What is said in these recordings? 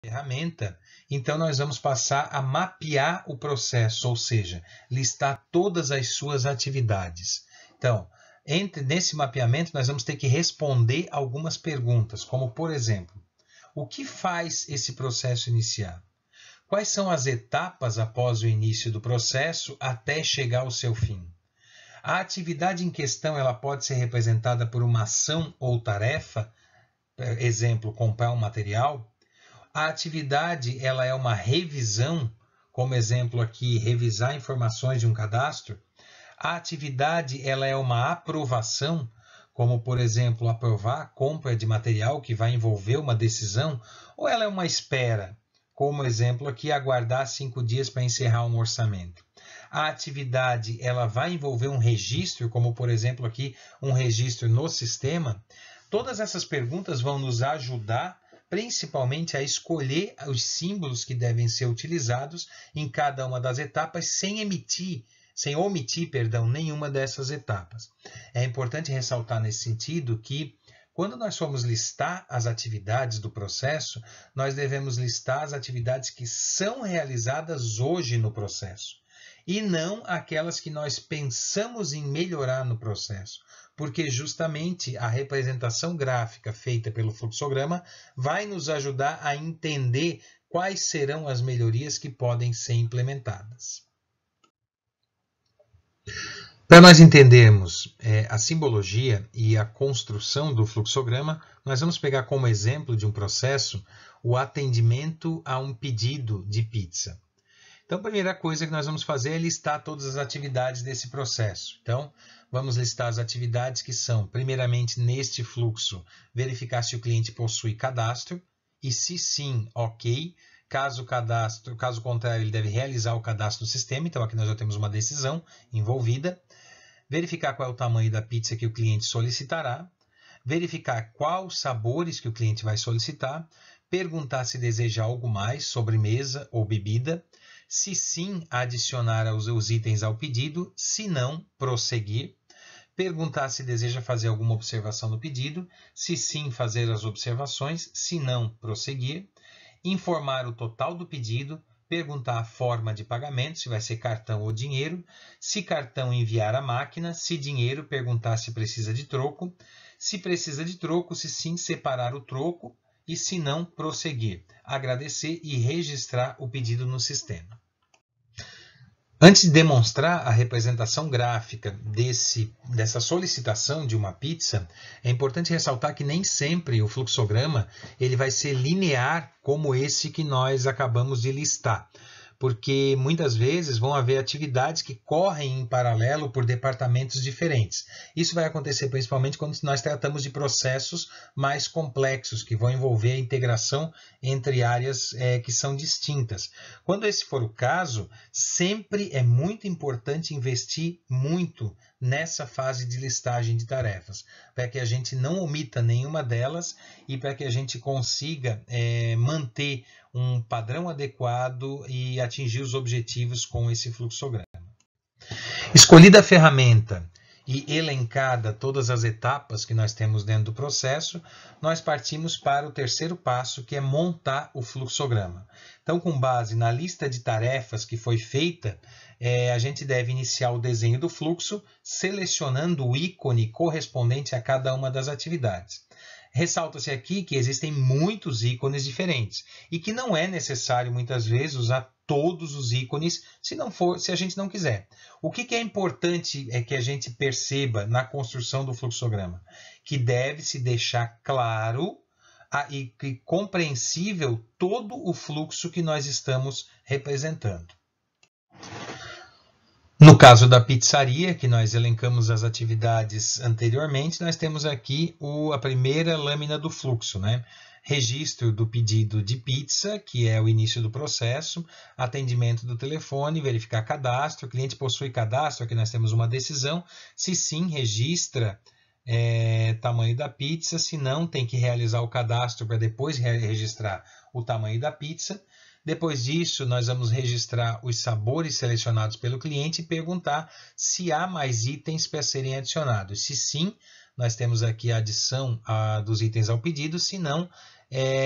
ferramenta, então nós vamos passar a mapear o processo, ou seja, listar todas as suas atividades. Então, nesse mapeamento, nós vamos ter que responder algumas perguntas, como, por exemplo, o que faz esse processo iniciar? Quais são as etapas após o início do processo até chegar ao seu fim? A atividade em questão ela pode ser representada por uma ação ou tarefa, exemplo, comprar um material. A atividade ela é uma revisão, como exemplo aqui, revisar informações de um cadastro. A atividade ela é uma aprovação, como por exemplo, aprovar a compra de material que vai envolver uma decisão, ou ela é uma espera, como exemplo aqui, aguardar 5 dias para encerrar um orçamento. A atividade ela vai envolver um registro, como por exemplo aqui, um registro no sistema. Todas essas perguntas vão nos ajudar principalmente a escolher os símbolos que devem ser utilizados em cada uma das etapas sem omitir, nenhuma dessas etapas. É importante ressaltar nesse sentido que quando nós formos listar as atividades do processo, nós devemos listar as atividades que são realizadas hoje no processo e não aquelas que nós pensamos em melhorar no processo, porque justamente a representação gráfica feita pelo fluxograma vai nos ajudar a entender quais serão as melhorias que podem ser implementadas. Para nós entendermos a simbologia e a construção do fluxograma, nós vamos pegar como exemplo de um processo o atendimento a um pedido de pizza. Então, a primeira coisa que nós vamos fazer é listar todas as atividades desse processo. Então, vamos listar as atividades que são, primeiramente, neste fluxo, verificar se o cliente possui cadastro e, se sim, ok. Caso contrário, ele deve realizar o cadastro no sistema. Então, aqui nós já temos uma decisão envolvida. Verificar qual é o tamanho da pizza que o cliente solicitará. Verificar quais sabores que o cliente vai solicitar. Perguntar se deseja algo mais, sobremesa ou bebida. Se sim, adicionar os itens ao pedido. Se não, prosseguir. Perguntar se deseja fazer alguma observação no pedido. Se sim, fazer as observações. Se não, prosseguir. Informar o total do pedido. Perguntar a forma de pagamento, se vai ser cartão ou dinheiro. Se cartão, enviar à máquina. Se dinheiro, perguntar se precisa de troco. Se precisa de troco, se sim, separar o troco. E se não, prosseguir, agradecer e registrar o pedido no sistema. Antes de demonstrar a representação gráfica dessa solicitação de uma pizza, é importante ressaltar que nem sempre o fluxograma ele vai ser linear como esse que nós acabamos de listar, porque muitas vezes vão haver atividades que correm em paralelo por departamentos diferentes. Isso vai acontecer principalmente quando nós tratamos de processos mais complexos, que vão envolver a integração entre áreas que são distintas. Quando esse for o caso, sempre é muito importante investir muito nessa fase de listagem de tarefas, para que a gente não omita nenhuma delas e para que a gente consiga manter um padrão adequado e atingir os objetivos com esse fluxograma. Escolhida a ferramenta e elencada todas as etapas que nós temos dentro do processo, nós partimos para o terceiro passo, que é montar o fluxograma. Então, com base na lista de tarefas que foi feita, a gente deve iniciar o desenho do fluxo, selecionando o ícone correspondente a cada uma das atividades. Ressalta-se aqui que existem muitos ícones diferentes e que não é necessário muitas vezes usar todos os ícones se a gente não quiser. O que é importante é que a gente perceba na construção do fluxograma? Que deve se deixar claro e compreensível todo o fluxo que nós estamos representando. No caso da pizzaria, que nós elencamos as atividades anteriormente, nós temos aqui a primeira lâmina do fluxo, né? Registro do pedido de pizza, que é o início do processo, atendimento do telefone, verificar cadastro, o cliente possui cadastro, aqui nós temos uma decisão, se sim, registra tamanho da pizza, se não, tem que realizar o cadastro para depois registrar o tamanho da pizza. Depois disso, nós vamos registrar os sabores selecionados pelo cliente e perguntar se há mais itens para serem adicionados. Se sim, nós temos aqui a adição dos itens ao pedido, se não,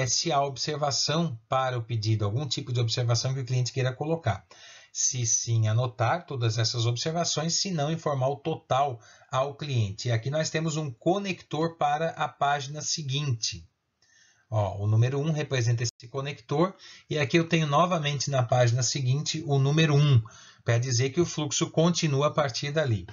se há observação para o pedido, algum tipo de observação que o cliente queira colocar. Se sim, anotar todas essas observações, se não, informar o total ao cliente. E aqui nós temos um conector para a página seguinte. Ó, o número 1 representa esse conector, e aqui eu tenho novamente na página seguinte o número 1, para dizer que o fluxo continua a partir dali.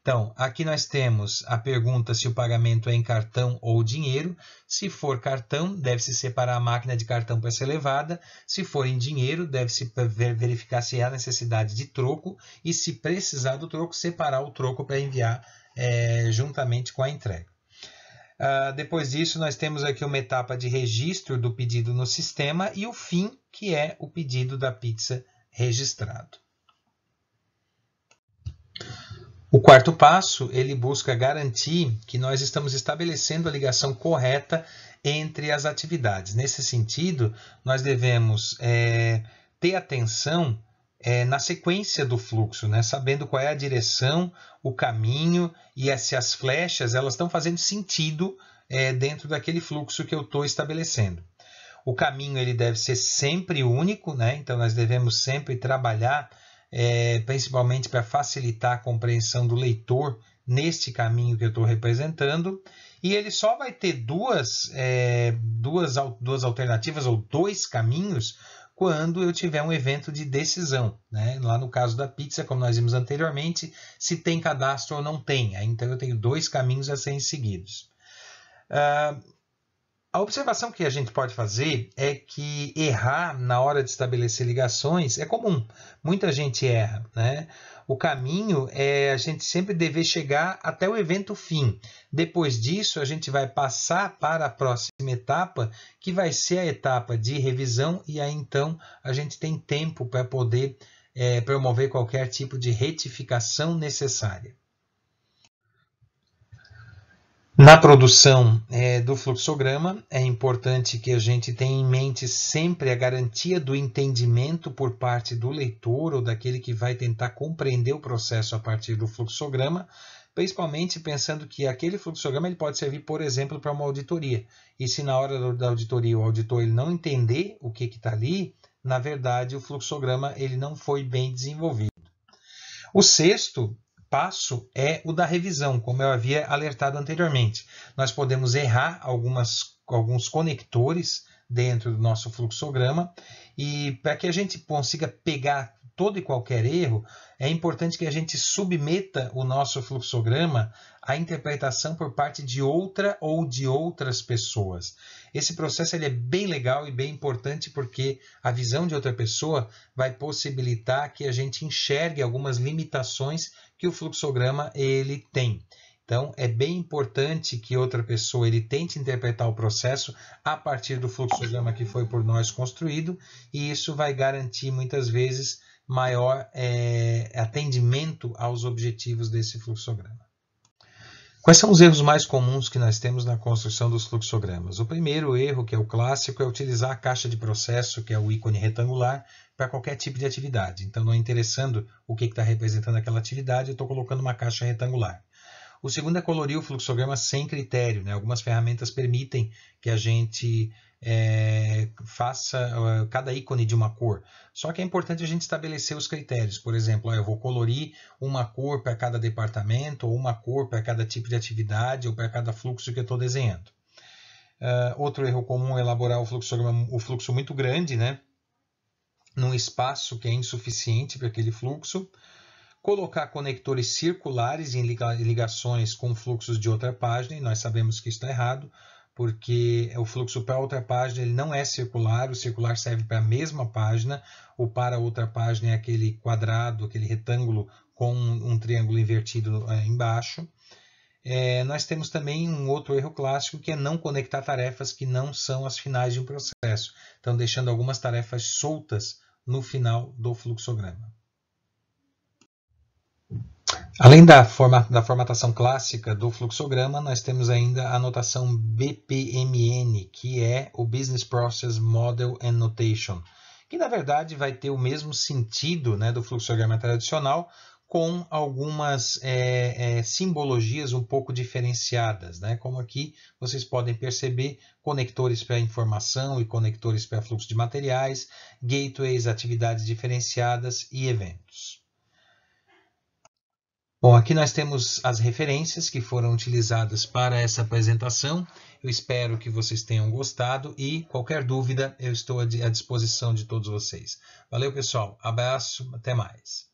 Então, aqui nós temos a pergunta se o pagamento é em cartão ou dinheiro. Se for cartão, deve-se separar a máquina de cartão para ser levada. Se for em dinheiro, deve-se verificar se há necessidade de troco e, se precisar do troco, separar o troco para enviar juntamente com a entrega. Depois disso, nós temos aqui uma etapa de registro do pedido no sistema e o fim, que é o pedido da pizza registrado. O quarto passo, ele busca garantir que nós estamos estabelecendo a ligação correta entre as atividades. Nesse sentido, nós devemos ter atenção na sequência do fluxo, né? Sabendo qual é a direção, o caminho e se as flechas elas estão fazendo sentido dentro daquele fluxo que eu estou estabelecendo. O caminho ele deve ser sempre único, né? Então nós devemos sempre trabalhar principalmente para facilitar a compreensão do leitor neste caminho que eu estou representando, e ele só vai ter duas alternativas ou dois caminhos quando eu tiver um evento de decisão, né? Lá no caso da pizza, como nós vimos anteriormente, se tem cadastro ou não tem, então eu tenho dois caminhos a serem seguidos. A observação que a gente pode fazer é que errar na hora de estabelecer ligações é comum. Muita gente erra, né? O caminho é a gente sempre dever chegar até o evento fim. Depois disso, a gente vai passar para a próxima etapa, que vai ser a etapa de revisão, e aí então a gente tem tempo para poder promover qualquer tipo de retificação necessária. Na produção do fluxograma, é importante que a gente tenha em mente sempre a garantia do entendimento por parte do leitor ou daquele que vai tentar compreender o processo a partir do fluxograma, principalmente pensando que aquele fluxograma ele pode servir, por exemplo, para uma auditoria. E se na hora da auditoria o auditor ele não entender o que está ali, na verdade o fluxograma ele não foi bem desenvolvido. O sexto passo é o da revisão, como eu havia alertado anteriormente. Nós podemos errar alguns conectores dentro do nosso fluxograma, e para que a gente consiga pegar todo e qualquer erro, é importante que a gente submeta o nosso fluxograma à interpretação por parte de outra ou de outras pessoas. Esse processo ele é bem legal e bem importante porque a visão de outra pessoa vai possibilitar que a gente enxergue algumas limitações que o fluxograma ele tem. Então, é bem importante que outra pessoa ele tente interpretar o processo a partir do fluxograma que foi por nós construído, e isso vai garantir muitas vezes maior atendimento aos objetivos desse fluxograma. Quais são os erros mais comuns que nós temos na construção dos fluxogramas? O primeiro erro, que é o clássico, é utilizar a caixa de processo, que é o ícone retangular, para qualquer tipo de atividade. Então, não interessando o que está representando aquela atividade, eu estou colocando uma caixa retangular. O segundo é colorir o fluxograma sem critério, né? Algumas ferramentas permitem que a gente faça cada ícone de uma cor. Só que é importante a gente estabelecer os critérios. Por exemplo, eu vou colorir uma cor para cada departamento, ou uma cor para cada tipo de atividade, ou para cada fluxo que eu estou desenhando. Outro erro comum é elaborar o fluxo muito grande, né? Num espaço que é insuficiente para aquele fluxo. Colocar conectores circulares em ligações com fluxos de outra página, e nós sabemos que isso está errado, porque o fluxo para outra página ele não é circular, o circular serve para a mesma página, o para outra página é aquele quadrado, aquele retângulo com um triângulo invertido embaixo. Nós temos também um outro erro clássico, que é não conectar tarefas que não são as finais de um processo, então deixando algumas tarefas soltas no final do fluxograma. Além da formatação clássica do fluxograma, nós temos ainda a notação BPMN, que é o Business Process Model and Notation, que na verdade vai ter o mesmo sentido, né, do fluxograma tradicional, com algumas simbologias um pouco diferenciadas, né? Como aqui vocês podem perceber, conectores para informação e conectores para fluxo de materiais, gateways, atividades diferenciadas e eventos. Bom, aqui nós temos as referências que foram utilizadas para essa apresentação. Eu espero que vocês tenham gostado e qualquer dúvida eu estou à disposição de todos vocês. Valeu, pessoal. Abraço, até mais.